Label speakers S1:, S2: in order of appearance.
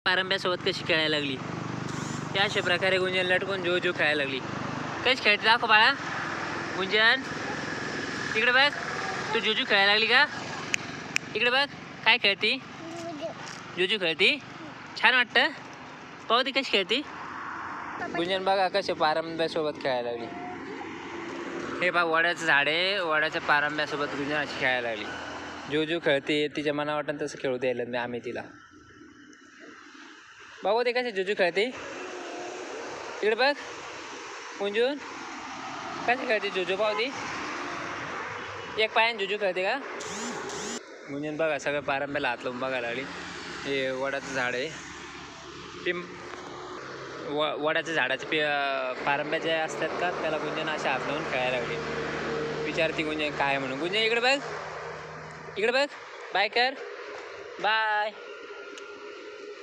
S1: पारंब्यासोबत कशी खेळायला लागली. या अशा प्रकारे गुंजन लटकून जो जो खेळायला लागली. कशी खेळते दाखव बाळा. गुंजन इकडे बघ. तू जुजू खेळायला लागली का. इकडे बघ काय खेळती. जुजू खेळती. छान वाटतं. पाहू ती कशी खेळती. गुंजन बघा कसे पारंब्यासोबत खेळायला लागली. हे बघ वड्याचं झाड आहे. वड्याच्या पारंब्यासोबत गुंजन अशी खेळायला लागली. जुजू खेळते. तिच्या मना वाटतं तसं खेळू द्यायला मी आम्ही तिला. बघू ते कसे जुजू खेळते. इकडे बघ गुंजून कशी खेळते जुजू. पाहू ती एक पायाने जुजू खेळते का. गुंजन बघा सगळं पारंब्याला हात लावून बघायला लागली. हे वडाचं झाड आहे. वडाच्या झाडाचे पारंब्या जे असतात का त्याला गुंजन अशा हात लावून खेळायला लागली. विचारती गुंजन काय म्हणून. गुंजन इकडे बघ. इकडे बघ. बाय कर. बाय.